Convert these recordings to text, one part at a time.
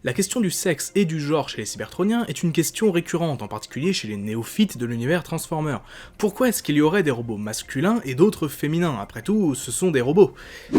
La question du sexe et du genre chez les Cybertroniens est une question récurrente, en particulier chez les néophytes de l'univers Transformers. Pourquoi est-ce qu'il y aurait des robots masculins et d'autres féminins? Après tout, ce sont des robots.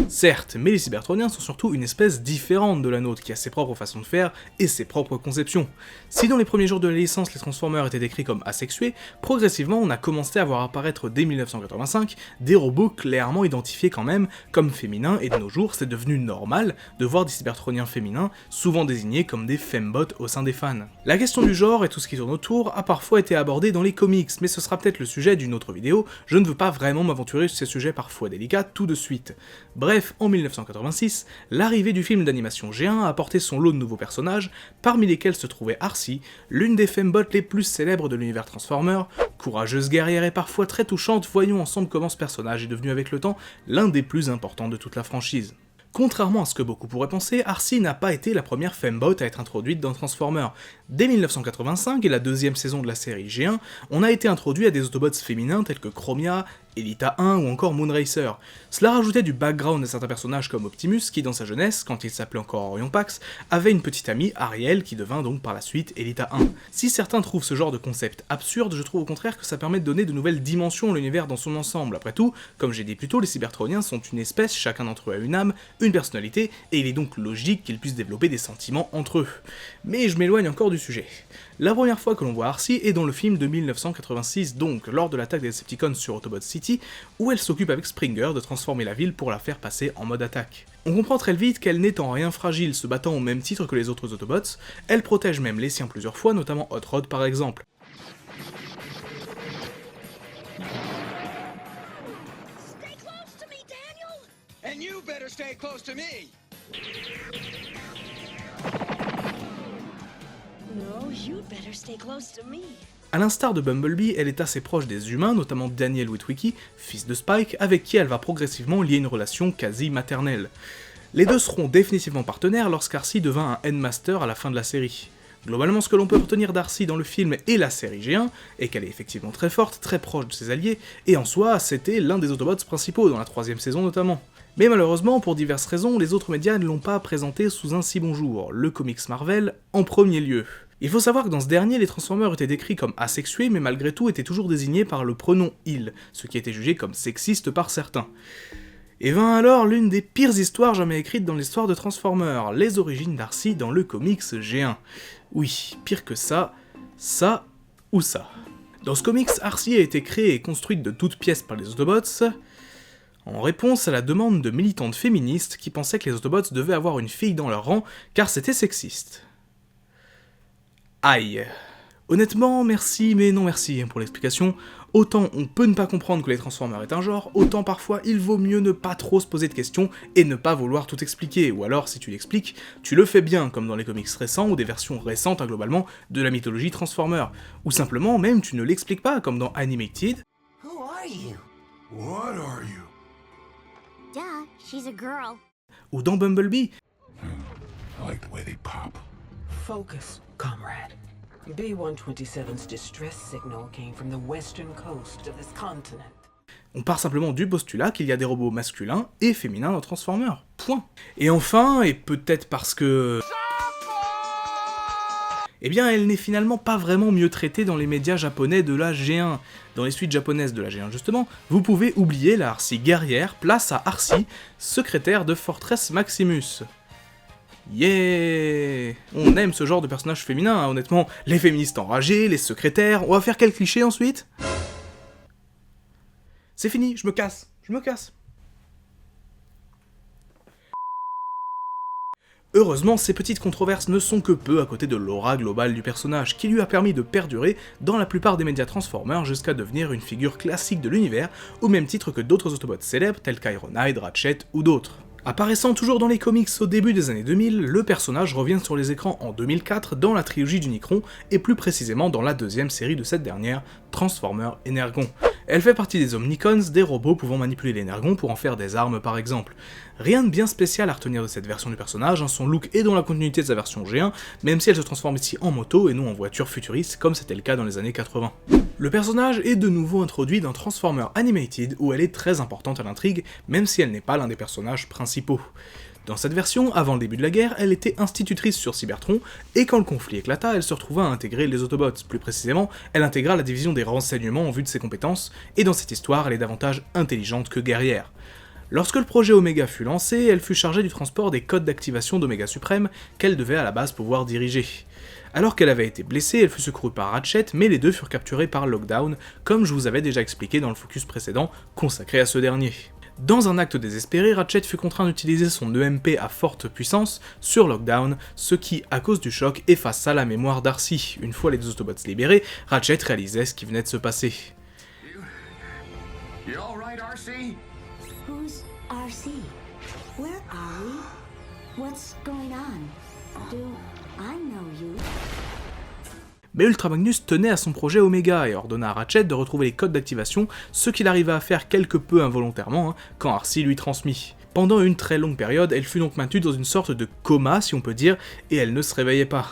Certes, mais les Cybertroniens sont surtout une espèce différente de la nôtre, qui a ses propres façons de faire et ses propres conceptions. Si dans les premiers jours de la licence, les Transformers étaient décrits comme asexués, progressivement on a commencé à voir apparaître dès 1985 des robots clairement identifiés quand même comme féminins, et de nos jours c'est devenu normal de voir des Cybertroniens féminins, souvent désignés comme des fembots au sein des fans. La question du genre et tout ce qui tourne autour a parfois été abordée dans les comics, mais ce sera peut-être le sujet d'une autre vidéo, je ne veux pas vraiment m'aventurer sur ces sujets parfois délicats tout de suite. Bref, en 1986, l'arrivée du film d'animation G1 a apporté son lot de nouveaux personnages, parmi lesquels se trouvait Arcee, l'une des fembots les plus célèbres de l'univers Transformers, courageuse guerrière et parfois très touchante, voyons ensemble comment ce personnage est devenu avec le temps l'un des plus importants de toute la franchise. Contrairement à ce que beaucoup pourraient penser, Arcee n'a pas été la première fembot à être introduite dans Transformers. Dès 1985 et la deuxième saison de la série G1, on a été introduit à des Autobots féminins tels que Chromia, Elita 1 ou encore Moonracer. Cela rajoutait du background à certains personnages comme Optimus qui dans sa jeunesse, quand il s'appelait encore Orion Pax, avait une petite amie, Ariel, qui devint donc par la suite Elita 1. Si certains trouvent ce genre de concept absurde, je trouve au contraire que ça permet de donner de nouvelles dimensions à l'univers dans son ensemble. Après tout, comme j'ai dit plus tôt, les Cybertroniens sont une espèce, chacun d'entre eux a une âme, une personnalité, et il est donc logique qu'ils puissent développer des sentiments entre eux. Mais je m'éloigne encore du sujet. La première fois que l'on voit Arcee est dans le film de 1986, donc lors de l'attaque des Decepticons sur Autobot City, où elle s'occupe avec Springer de transformer la ville pour la faire passer en mode attaque. On comprend très vite qu'elle n'est en rien fragile, se battant au même titre que les autres Autobots, elle protège même les siens plusieurs fois, notamment Hot Rod par exemple. Stay close to me, Daniel! And you better stay close to me! No, you'd better stay close to me. A l'instar de Bumblebee, elle est assez proche des humains, notamment Daniel Witwicky, fils de Spike, avec qui elle va progressivement lier une relation quasi maternelle. Les deux seront définitivement partenaires lorsqu'Arcee devint un Headmaster à la fin de la série. Globalement, ce que l'on peut retenir d'Arcee dans le film et la série G1 est qu'elle est effectivement très forte, très proche de ses alliés, et en soi, c'était l'un des Autobots principaux, dans la troisième saison notamment. Mais malheureusement, pour diverses raisons, les autres médias ne l'ont pas présenté sous un si bon jour, le comics Marvel en premier lieu. Il faut savoir que dans ce dernier, les Transformers étaient décrits comme asexués, mais malgré tout étaient toujours désignés par le pronom « il », ce qui était jugé comme sexiste par certains. Et vint alors l'une des pires histoires jamais écrites dans l'histoire de Transformers, les origines d'Arcee dans le comics G1. Oui, pire que ça ou ça. Dans ce comics, Arcee a été créée et construite de toutes pièces par les Autobots, en réponse à la demande de militantes féministes qui pensaient que les Autobots devaient avoir une fille dans leur rang, car c'était sexiste. Aïe. Honnêtement, merci, mais non merci pour l'explication. Autant on peut ne pas comprendre que les Transformers est un genre, autant parfois il vaut mieux ne pas trop se poser de questions et ne pas vouloir tout expliquer, ou alors si tu l'expliques, tu le fais bien, comme dans les comics récents ou des versions récentes globalement de la mythologie Transformers, ou simplement même tu ne l'expliques pas, comme dans Animated. Who are you? What are you? Duh, she's a girl. Ou dans Bumblebee. I like the way they pop. Focus, comrade. B-127's distress signal came from the western coast of this continent. On part simplement du postulat qu'il y a des robots masculins et féminins dans Transformers. Point. Et enfin, et peut-être parce que... eh bien, elle n'est finalement pas vraiment mieux traitée dans les médias japonais de la G1. Dans les suites japonaises de la G1 justement, vous pouvez oublier la Arcee guerrière, place à Arcee, secrétaire de Fortress Maximus. Yeah! On aime ce genre de personnage féminin, hein, honnêtement. Les féministes enragées, les secrétaires, on va faire quel cliché ensuite? C'est fini, je me casse. Heureusement, ces petites controverses ne sont que peu à côté de l'aura globale du personnage, qui lui a permis de perdurer dans la plupart des médias Transformers jusqu'à devenir une figure classique de l'univers, au même titre que d'autres Autobots célèbres tels qu'Ironhide, Ratchet ou d'autres. Apparaissant toujours dans les comics au début des années 2000, le personnage revient sur les écrans en 2004 dans la trilogie d'Unicron, et plus précisément dans la deuxième série de cette dernière, Transformers Energon. Elle fait partie des Omnicons, des robots pouvant manipuler l'Energon pour en faire des armes par exemple. Rien de bien spécial à retenir de cette version du personnage, hein, son look est dans la continuité de sa version G1, même si elle se transforme ici en moto et non en voiture futuriste comme c'était le cas dans les années 80. Le personnage est de nouveau introduit dans Transformers Animated où elle est très importante à l'intrigue, même si elle n'est pas l'un des personnages principaux. Dans cette version, avant le début de la guerre, elle était institutrice sur Cybertron, et quand le conflit éclata, elle se retrouva à intégrer les Autobots. Plus précisément, elle intégra la division des renseignements en vue de ses compétences, et dans cette histoire, elle est davantage intelligente que guerrière. Lorsque le projet Omega fut lancé, elle fut chargée du transport des codes d'activation d'Omega Suprême qu'elle devait à la base pouvoir diriger. Alors qu'elle avait été blessée, elle fut secourue par Ratchet, mais les deux furent capturés par Lockdown, comme je vous avais déjà expliqué dans le focus précédent consacré à ce dernier. Dans un acte désespéré, Ratchet fut contraint d'utiliser son EMP à forte puissance sur Lockdown, ce qui, à cause du choc, effaça la mémoire d'Arcee. Une fois les deux Autobots libérés, Ratchet réalisait ce qui venait de se passer. You all right, RC? Who's RC? Where are we? What's going on? Do I know you? Mais Ultra Magnus tenait à son projet Omega et ordonna à Ratchet de retrouver les codes d'activation, ce qu'il arriva à faire quelque peu involontairement quand Arcee lui transmit. Pendant une très longue période, elle fut donc maintenue dans une sorte de coma, si on peut dire, et elle ne se réveillait pas.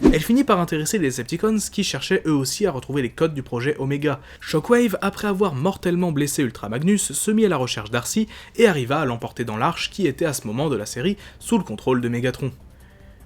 Elle finit par intéresser les Decepticons qui cherchaient eux aussi à retrouver les codes du projet Omega. Shockwave, après avoir mortellement blessé Ultra Magnus, se mit à la recherche d'Arcee et arriva à l'emporter dans l'Arche qui était à ce moment de la série sous le contrôle de Megatron.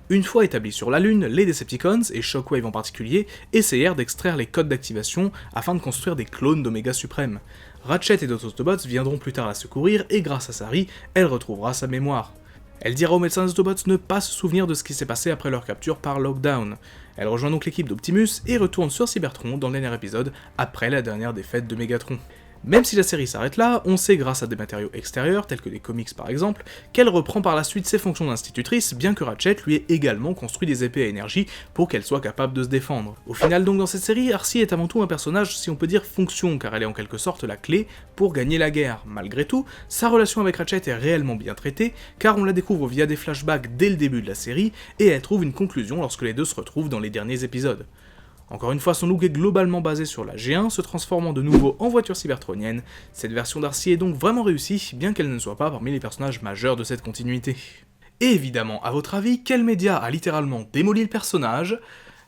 Une fois établis sur la Lune, les Decepticons, et Shockwave en particulier, essayèrent d'extraire les codes d'activation afin de construire des clones d'Omega Suprême. Ratchet et d'autres Autobots viendront plus tard la secourir et grâce à Sari, elle retrouvera sa mémoire. Elle dira aux médecins des Autobots ne pas se souvenir de ce qui s'est passé après leur capture par Lockdown. Elle rejoint donc l'équipe d'Optimus et retourne sur Cybertron dans le dernier épisode, après la dernière défaite de Megatron. Même si la série s'arrête là, on sait grâce à des matériaux extérieurs, tels que des comics par exemple, qu'elle reprend par la suite ses fonctions d'institutrice, bien que Ratchet lui ait également construit des épées à énergie pour qu'elle soit capable de se défendre. Au final donc dans cette série, Arcee est avant tout un personnage, si on peut dire fonction, car elle est en quelque sorte la clé pour gagner la guerre. Malgré tout, sa relation avec Ratchet est réellement bien traitée, car on la découvre via des flashbacks dès le début de la série, et elle trouve une conclusion lorsque les deux se retrouvent dans les derniers épisodes. Encore une fois, son look est globalement basé sur la G1, se transformant de nouveau en voiture cybertronienne. Cette version d'Arcee est donc vraiment réussie, bien qu'elle ne soit pas parmi les personnages majeurs de cette continuité. Et évidemment, à votre avis, quel média a littéralement démoli le personnage ?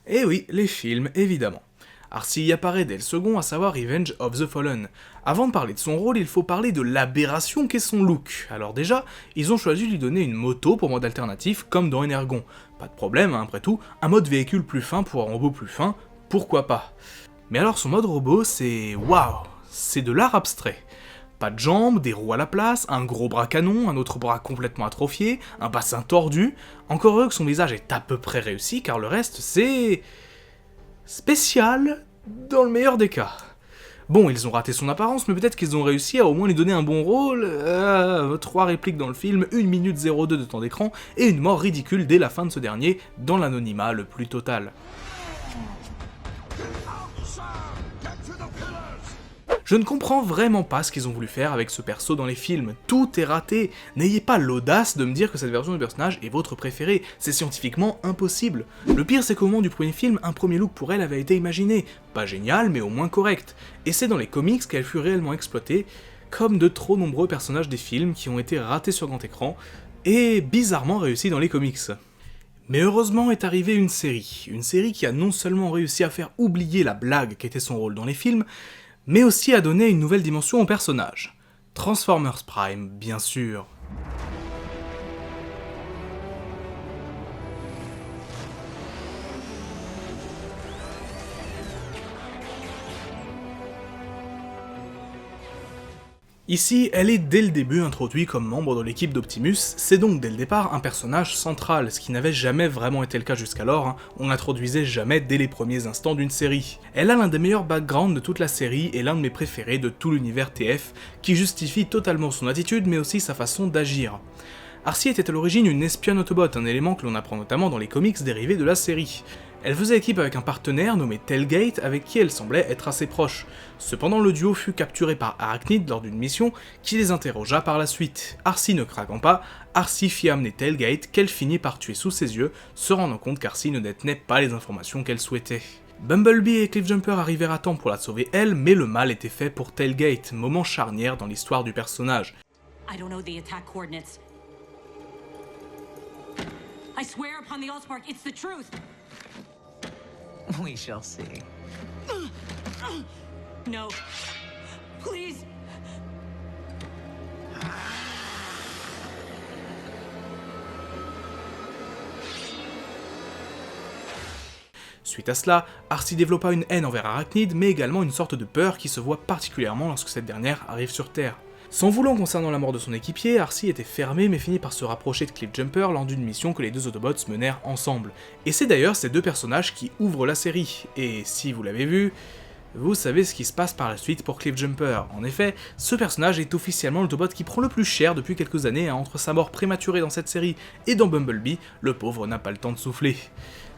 Eh oui, les films, évidemment. Arcee y apparaît dès le second, à savoir Revenge of the Fallen. Avant de parler de son rôle, il faut parler de l'aberration qu'est son look. Alors déjà, ils ont choisi de lui donner une moto pour mode alternatif, comme dans Energon. Pas de problème, après tout, un mode véhicule plus fin pour un robot plus fin, pourquoi pas. Mais alors son mode robot, c'est... waouh, c'est de l'art abstrait. Pas de jambes, des roues à la place, un gros bras canon, un autre bras complètement atrophié, un bassin tordu. Encore heureux que son visage est à peu près réussi, car le reste, c'est... spécial, dans le meilleur des cas. Bon, ils ont raté son apparence, mais peut-être qu'ils ont réussi à au moins lui donner un bon rôle. 3 répliques dans le film, 1 minute 02 de temps d'écran, et une mort ridicule dès la fin de ce dernier, dans l'anonymat le plus total. Je ne comprends vraiment pas ce qu'ils ont voulu faire avec ce perso dans les films, tout est raté. N'ayez pas l'audace de me dire que cette version du personnage est votre préférée, c'est scientifiquement impossible. Le pire c'est qu'au moment du premier film, un premier look pour elle avait été imaginé, pas génial mais au moins correct, et c'est dans les comics qu'elle fut réellement exploitée, comme de trop nombreux personnages des films qui ont été ratés sur grand écran, et bizarrement réussis dans les comics. Mais heureusement est arrivée une série qui a non seulement réussi à faire oublier la blague qu'était son rôle dans les films, mais aussi à donner une nouvelle dimension au personnage. Transformers Prime, bien sûr. Ici, elle est dès le début introduite comme membre de l'équipe d'Optimus, c'est donc dès le départ un personnage central, ce qui n'avait jamais vraiment été le cas jusqu'alors, on l'introduisait jamais dès les premiers instants d'une série. Elle a l'un des meilleurs backgrounds de toute la série et l'un de mes préférés de tout l'univers TF, qui justifie totalement son attitude mais aussi sa façon d'agir. Arcee était à l'origine une espionne Autobot, un élément que l'on apprend notamment dans les comics dérivés de la série. Elle faisait équipe avec un partenaire nommé Tailgate avec qui elle semblait être assez proche. Cependant le duo fut capturé par Arachnid lors d'une mission qui les interrogea par la suite. Arcee ne craquant pas, Arcee fit amener Tailgate qu'elle finit par tuer sous ses yeux, se rendant compte qu'Arcee ne détenait pas les informations qu'elle souhaitait. Bumblebee et Cliffjumper arrivèrent à temps pour la sauver elle, mais le mal était fait pour Tailgate, moment charnière dans l'histoire du personnage. I don't know the attack coordinates. I swear upon the Allspark, it's the truth. We shall see. No. Please. Suite à cela, Arcee développa une haine envers Arachnid, mais également une sorte de peur qui se voit particulièrement lorsque cette dernière arrive sur Terre. S'en voulant concernant la mort de son équipier, Arcee était fermé mais finit par se rapprocher de Cliffjumper lors d'une mission que les deux Autobots menèrent ensemble. Et c'est d'ailleurs ces deux personnages qui ouvrent la série, et si vous l'avez vu, vous savez ce qui se passe par la suite pour Cliffjumper. En effet, ce personnage est officiellement l'Autobot qui prend le plus cher depuis quelques années, entre sa mort prématurée dans cette série et dans Bumblebee, le pauvre n'a pas le temps de souffler.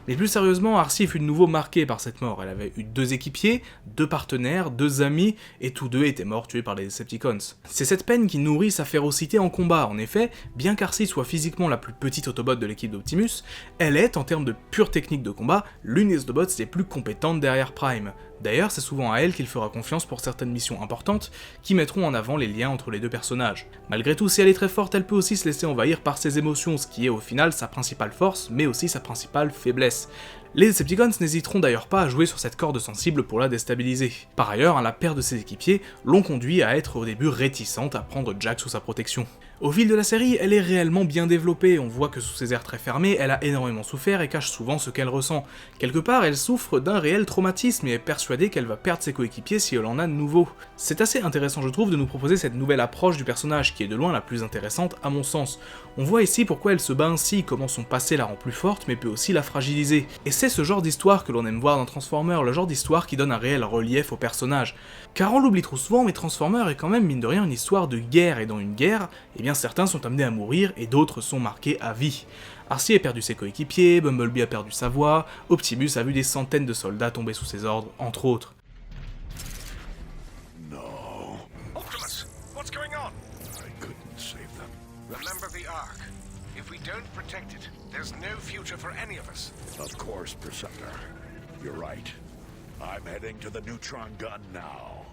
Mais plus sérieusement, Arcee fut de nouveau marquée par cette mort. Elle avait eu 2 équipiers, 2 partenaires, 2 amis, et tous 2 étaient morts tués par les Decepticons. C'est cette peine qui nourrit sa férocité en combat. En effet, bien qu'Arcee soit physiquement la plus petite Autobot de l'équipe d'Optimus, elle est, en termes de pure technique de combat, l'une des Autobots les plus compétentes derrière Prime. D'ailleurs, c'est souvent à elle qu'il fera confiance pour certaines missions importantes, qui mettront en avant les liens entre les deux personnages. Malgré tout, si elle est très forte, elle peut aussi se laisser envahir par ses émotions, ce qui est au final sa principale force, mais aussi sa principale faiblesse. Les Decepticons n'hésiteront d'ailleurs pas à jouer sur cette corde sensible pour la déstabiliser. Par ailleurs, la perte de ses équipiers l'ont conduit à être au début réticente à prendre Jack sous sa protection. Au fil de la série, elle est réellement bien développée, on voit que sous ses airs très fermés, elle a énormément souffert et cache souvent ce qu'elle ressent. Quelque part, elle souffre d'un réel traumatisme et est persuadée qu'elle va perdre ses coéquipiers si elle en a de nouveaux. C'est assez intéressant je trouve de nous proposer cette nouvelle approche du personnage, qui est de loin la plus intéressante à mon sens. On voit ici pourquoi elle se bat ainsi, comment son passé la rend plus forte mais peut aussi la fragiliser. Et c'est ce genre d'histoire que l'on aime voir dans Transformers, le genre d'histoire qui donne un réel relief au personnage. Car on l'oublie trop souvent, mais Transformers est quand même mine de rien une histoire de guerre, et dans une guerre, eh bien certains sont amenés à mourir et d'autres sont marqués à vie. Arcee a perdu ses coéquipiers, Bumblebee a perdu sa voix, Optimus a vu des centaines de soldats tomber sous ses ordres, entre autres. No. Optimus, what's going on? I couldn't save them. Remember the Ark. If we don't protect it, there's no future for any of us. Of course, Perceptor. You're right. I'm heading to the neutron gun now.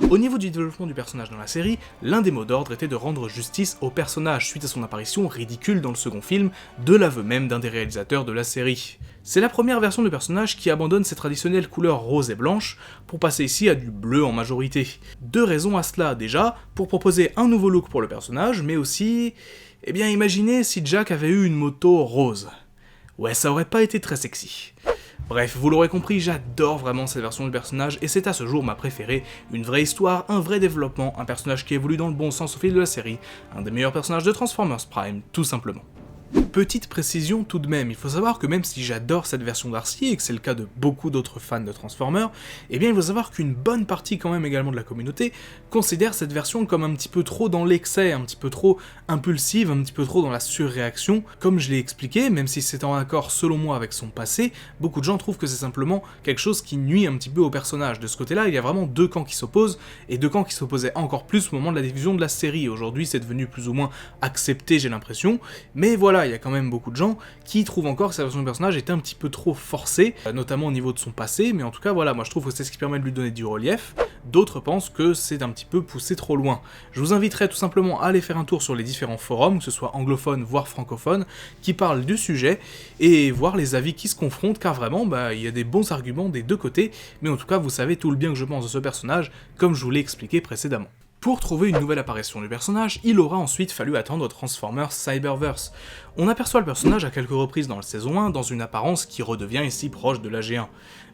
Au niveau du développement du personnage dans la série, l'un des mots d'ordre était de rendre justice au personnage suite à son apparition ridicule dans le second film, de l'aveu même d'un des réalisateurs de la série. C'est la première version du personnage qui abandonne ses traditionnelles couleurs rose et blanche pour passer ici à du bleu en majorité. 2 raisons à cela, déjà, pour proposer un nouveau look pour le personnage, mais aussi... Eh bien imaginez si Jack avait eu une moto rose. Ouais, ça aurait pas été très sexy. Bref, vous l'aurez compris, j'adore vraiment cette version du personnage et c'est à ce jour ma préférée, une vraie histoire, un vrai développement, un personnage qui évolue dans le bon sens au fil de la série, un des meilleurs personnages de Transformers Prime, tout simplement. Petite précision tout de même, il faut savoir que même si j'adore cette version d'Arcee et que c'est le cas de beaucoup d'autres fans de Transformers, eh bien il faut savoir qu'une bonne partie quand même également de la communauté considère cette version comme un petit peu trop dans l'excès, un petit peu trop impulsive, un petit peu trop dans la surréaction. Comme je l'ai expliqué, même si c'est en accord selon moi avec son passé, beaucoup de gens trouvent que c'est simplement quelque chose qui nuit un petit peu au personnage. De ce côté-là, il y a vraiment 2 camps qui s'opposent, et 2 camps qui s'opposaient encore plus au moment de la diffusion de la série. Aujourd'hui c'est devenu plus ou moins accepté j'ai l'impression, mais voilà, il y a quand même beaucoup de gens qui trouvent encore que sa version du personnage est un petit peu trop forcée, notamment au niveau de son passé, mais en tout cas voilà, moi je trouve que c'est ce qui permet de lui donner du relief. D'autres pensent que c'est un petit peu poussé trop loin. Je vous inviterai tout simplement à aller faire un tour sur les différents forums, que ce soit anglophones voire francophones, qui parlent du sujet, et voir les avis qui se confrontent, car vraiment, il y a des bons arguments des 2 côtés, mais en tout cas vous savez tout le bien que je pense de ce personnage, comme je vous l'ai expliqué précédemment. Pour trouver une nouvelle apparition du personnage, il aura ensuite fallu attendre Transformers Cyberverse. On aperçoit le personnage à quelques reprises dans la saison 1, dans une apparence qui redevient ici proche de la G1.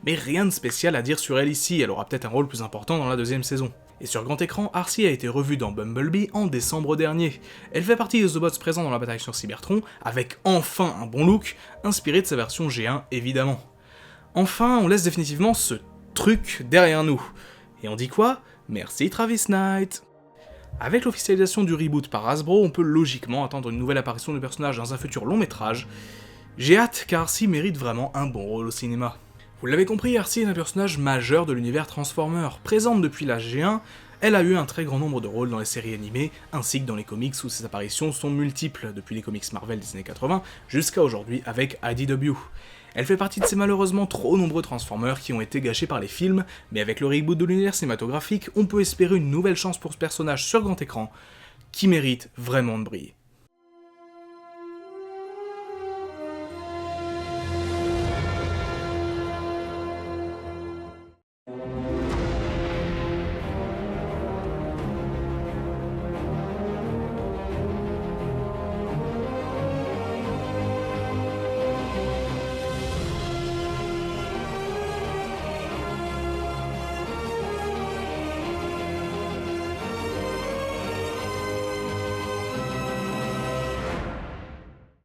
Mais rien de spécial à dire sur elle ici, elle aura peut-être un rôle plus important dans la 2e saison. Et sur grand écran, Arcee a été revue dans Bumblebee en décembre dernier. Elle fait partie des Autobots présents dans la bataille sur Cybertron, avec enfin un bon look, inspiré de sa version G1 évidemment. Enfin, on laisse définitivement ce truc derrière nous. Et on dit quoi ? Merci Travis Knight. Avec l'officialisation du reboot par Hasbro, on peut logiquement attendre une nouvelle apparition du personnage dans un futur long métrage. J'ai hâte car Arcee mérite vraiment un bon rôle au cinéma. Vous l'avez compris, Arcee est un personnage majeur de l'univers Transformers. Présente depuis la G1, elle a eu un très grand nombre de rôles dans les séries animées, ainsi que dans les comics où ses apparitions sont multiples, depuis les comics Marvel des années 80 jusqu'à aujourd'hui avec IDW. Elle fait partie de ces malheureusement trop nombreux Transformers qui ont été gâchés par les films, mais avec le reboot de l'univers cinématographique, on peut espérer une nouvelle chance pour ce personnage sur grand écran, qui mérite vraiment de briller.